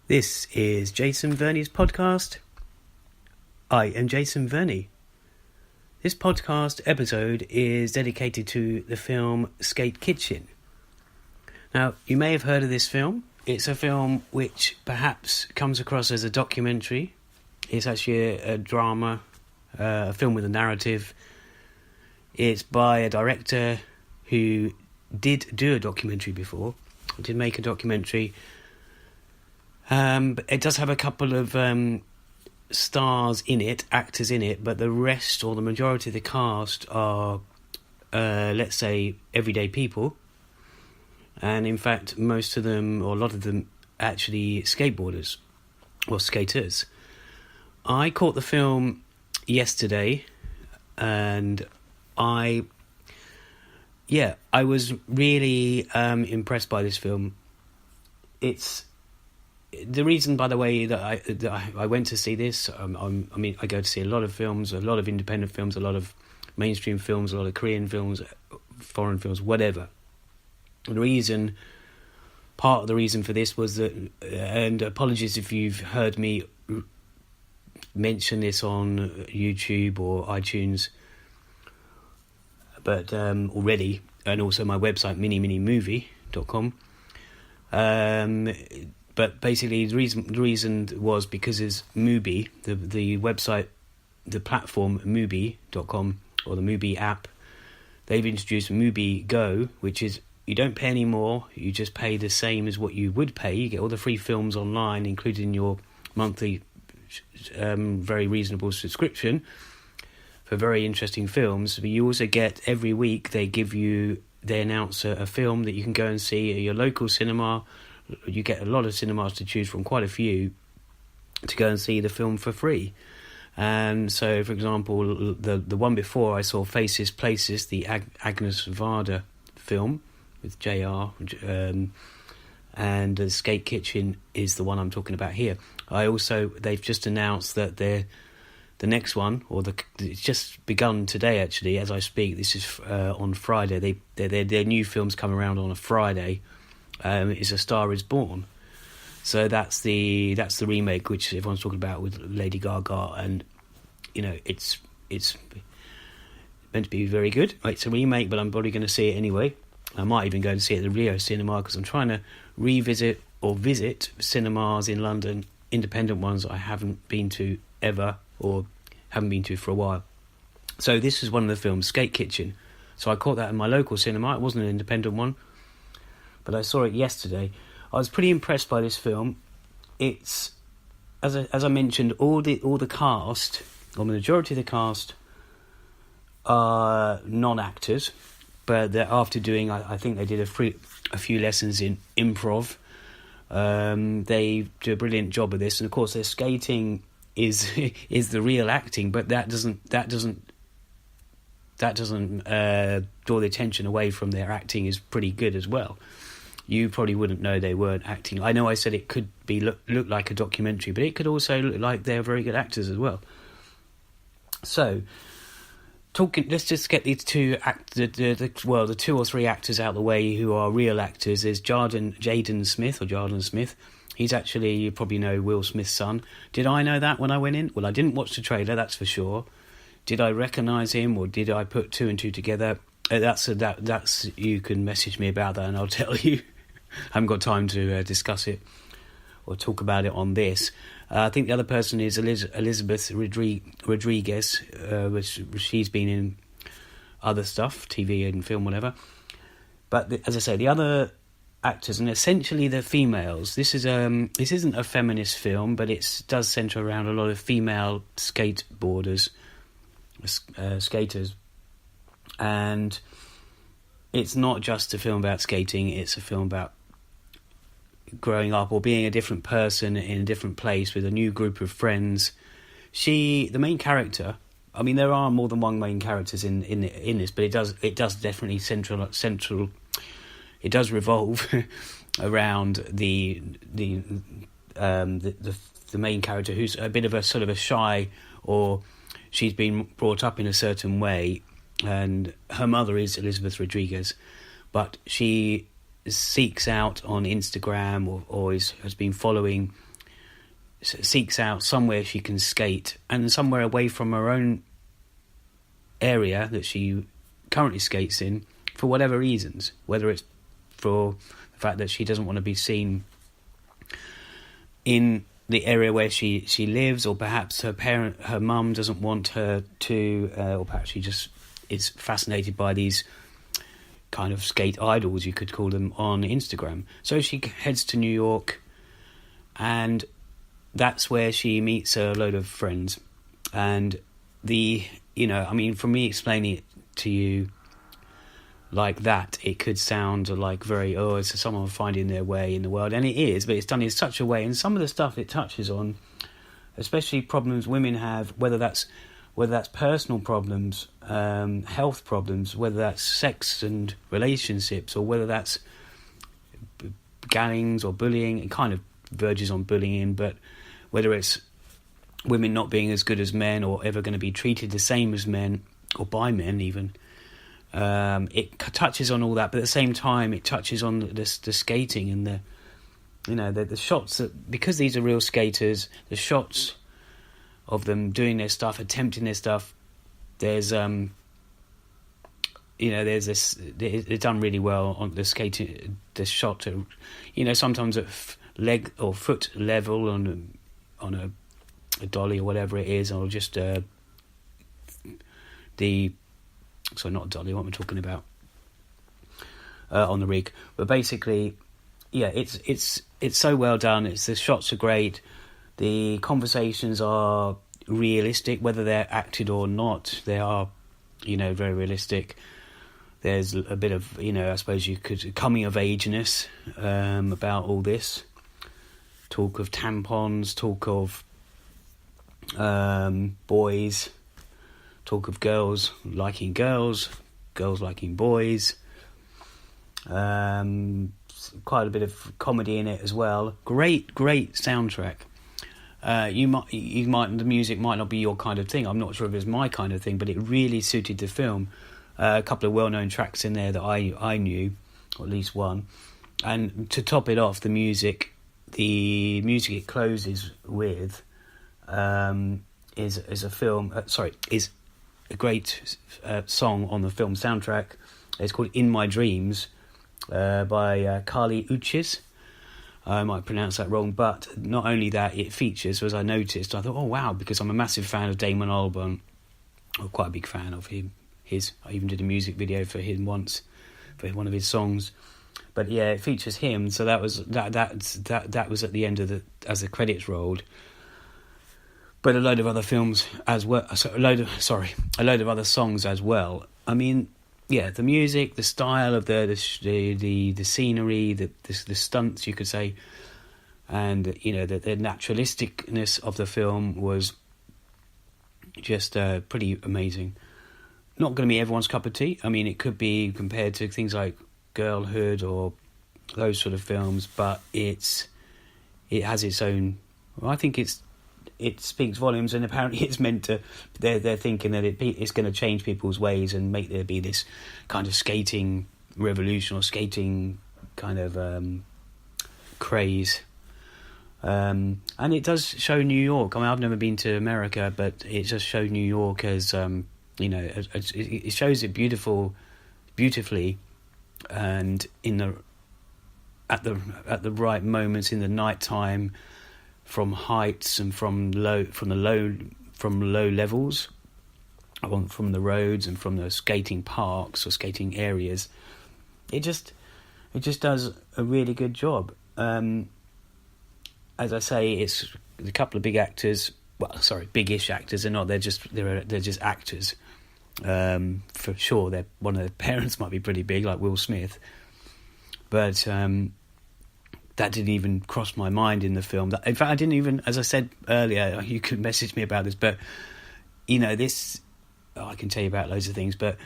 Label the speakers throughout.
Speaker 1: This is Jason Verney's podcast. I am Jason Verney. This podcast episode is dedicated to the film Skate Kitchen. Now, you may have heard of this film. It's a film which perhaps comes across as a documentary. It's actually a drama, a film with a narrative. It's by a director who did do a documentary before, did make a documentary. But it does have a couple of stars in it, actors in it, but the rest or the majority of the cast are, let's say, everyday people. And in fact, most of them, or a lot of them, actually skateboarders or skaters. I caught the film yesterday, and I was really impressed by this film. It's the reason, by the way, that I went to see this. I go to see a lot of films, a lot of independent films, a lot of mainstream films, a lot of Korean films, foreign films, whatever. Part of the reason for this was that, and apologies if you've heard me mention this on YouTube or iTunes, but already, and also my website minimovie.com. But basically, the reason was because is MUBI, the website, the platform MUBI.com, or the MUBI app. They've introduced MUBI Go, which is, you don't pay any more, you just pay the same as what you would pay. You get all the free films online, including your monthly, very reasonable subscription for very interesting films. But you also get, every week, they announce a film that you can go and see at your local cinema. You get a lot of cinemas to choose from, quite a few, to go and see the film for free. And so, for example, the one before, I saw Faces, Places, the Agnes Varda film with JR, and the Skate Kitchen is the one I'm talking about here. They've just announced that the next one, it's just begun today actually, as I speak. This is on Friday. Their new films come around on a Friday. Is A Star Is Born. So that's the remake which everyone's talking about with Lady Gaga, and it's meant to be very good. It's a remake, but I'm probably going to see it anyway. I might even go and see it at the Rio Cinema, because I'm trying to revisit or visit cinemas in London, independent ones that I haven't been to ever, or haven't been to for a while. So this is one of the films, Skate Kitchen. So I caught that in my local cinema. It wasn't an independent one, but I saw it yesterday. I was pretty impressed by this film. It's, as I mentioned, all the cast, or the majority of the cast, are non-actors, but they're after doing, I think they did a few lessons in improv. They do a brilliant job of this, and of course their skating is the real acting, but that doesn't draw the attention away from their acting is pretty good as well. You probably wouldn't know they weren't acting. I know I said it could be look like a documentary, but it could also look like they're very good actors as well. So, let's just get these two the two or three actors out of the way who are real actors. There's Jaden Smith. He's actually, you probably know, Will Smith's son. Did I know that when I went in? Well, I didn't watch the trailer, that's for sure. Did I recognise him, or did I put two and two together? That's you can message me about that and I'll tell you. I haven't got time to discuss it or talk about it on this. I think the other person is Elizabeth Rodriguez, which she's been in other stuff, TV and film, whatever. But as I say, the other actors, and essentially the females. This isn't a feminist film, but it does centre around a lot of female skateboarders, skaters, and it's not just a film about skating. It's a film about growing up or being a different person in a different place with a new group of friends. The main character, I mean, there are more than one main characters in this, but it does definitely central. It does revolve around the main character, who's a bit of a sort of a shy, or she's been brought up in a certain way, and her mother is Elizabeth Rodriguez, but she seeks out on Instagram or has been following seeks out somewhere she can skate, and somewhere away from her own area that she currently skates in, for whatever reasons, whether it's for the fact that she doesn't want to be seen in the area where she lives, or perhaps her mum doesn't want her to, or perhaps she just is fascinated by these kind of skate idols, you could call them, on Instagram. So she heads to New York, and that's where she meets a load of friends. And for me explaining it to you like that, it could sound like very, it's someone finding their way in the world, and it is, but it's done in such a way, and some of the stuff it touches on, especially problems women have, whether that's personal problems, health problems, whether that's sex and relationships, or whether that's gangs or bullying. It kind of verges on bullying, but whether it's women not being as good as men, or ever going to be treated the same as men, or by men even. It touches on all that, but at the same time it touches on the skating and the shots, that because these are real skaters, the shots of them doing their stuff, attempting their stuff, there's this, they're done really well on the skating, the shot, sometimes at leg or foot level on a dolly or whatever it is, or just sorry, not a dolly, what am I talking about? On the rig. But basically, yeah, it's so well done. The shots are great. The conversations are realistic, whether they're acted or not. They are, very realistic. There's a bit of, I suppose you could, coming of ageness about all this. Talk of tampons, talk of boys, talk of girls liking girls liking boys. Quite a bit of comedy in it as well. Great soundtrack. The music might not be your kind of thing. I'm not sure if it's my kind of thing, but it really suited the film. A couple of well-known tracks in there that I knew, or at least one. And to top it off, the music it closes with is a great song on the film soundtrack. It's called "In My Dreams" by Kali Uchis. I might pronounce that wrong, but not only that, it features, as I noticed, I thought, oh wow, because I'm a massive fan of Damon Albarn. I'm quite a big fan of him. I even did a music video for him once, for one of his songs. But yeah, it features him, so that was that was at the end as the credits rolled. But a load of other films as well. A load of other songs as well. I mean, yeah, the music, the style of the scenery, the stunts, you could say, and the naturalisticness of the film was just pretty amazing. Not going to be everyone's cup of tea. I mean, it could be compared to things like Girlhood or those sort of films, but it has its own. Well, I think it speaks volumes, and apparently it's meant to. They're thinking that it's going to change people's ways and make there be this kind of skating revolution or skating kind of craze. And it does show New York. I mean, I've never been to America, but it just shows New York as it shows it beautifully, and at the right moments in the night time, from heights and from low levels, from the roads and from the skating parks or skating areas. It just does a really good job. As I say, it's a couple of big actors. Well, sorry, big-ish actors. They're just actors. For sure, one of their parents might be pretty big, like Will Smith. But that didn't even cross my mind in the film. In fact, I didn't even, as I said earlier, you could message me about this, but, I can tell you about loads of things, but,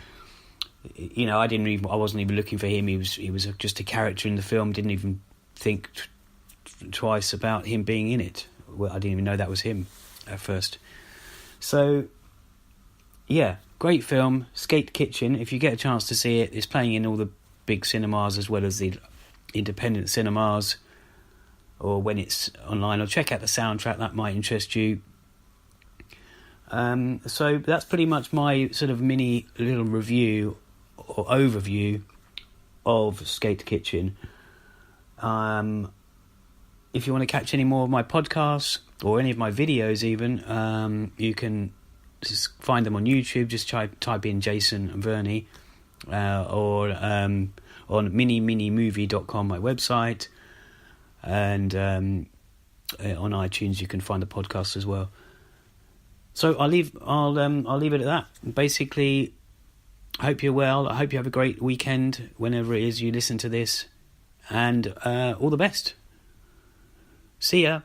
Speaker 1: I wasn't even looking for him. He was just a character in the film. Didn't even think twice about him being in it. Well, I didn't even know that was him at first. So, yeah, great film, Skate Kitchen. If you get a chance to see it, it's playing in all the big cinemas as well as the independent cinemas. or when it's online, or check out the soundtrack, that might interest you. So that's pretty much my sort of mini little review or overview of Skate the Kitchen. If you want to catch any more of my podcasts or any of my videos even, you can just find them on YouTube. Just type in Jason Verney, or on minimovie.com, my website, and on iTunes you can find the podcast as well. So I'll leave it at that. Basically, I hope you're well. I hope you have a great weekend whenever it is you listen to this, and all the best. See ya.